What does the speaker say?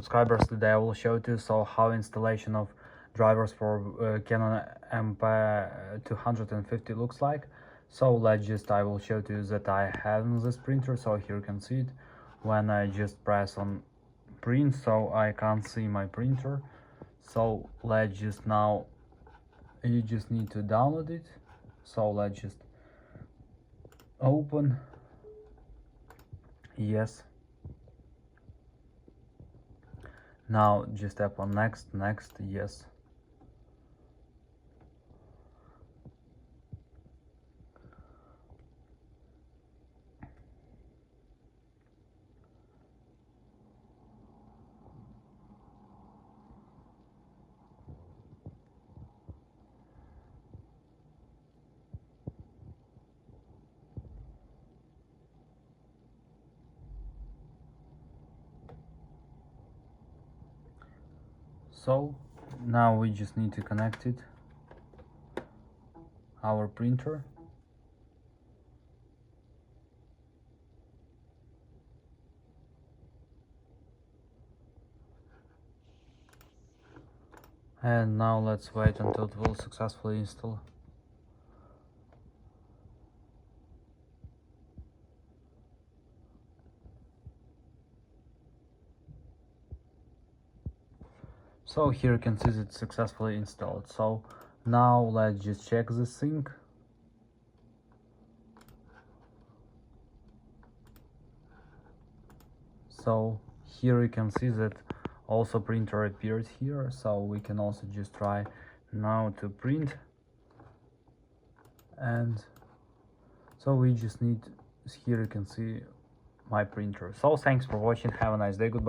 Subscribers, today I will show you how installation of drivers for Canon MP 250 looks like. So I will show you that I have this printer. So here you can see it. When I just press on print, so I can't see my printer. So now you just need to download it. So let's just open. Yes. Now just tap on next, yes. So now we just need to connect it, our printer. And now let's wait until it will successfully install. So here you can see it's successfully installed. So now let's just check the sync. So here you can see that also printer appeared here. So we can also just try now to print. And so we just need, here you can see my printer. So thanks for watching, have a nice day, goodbye.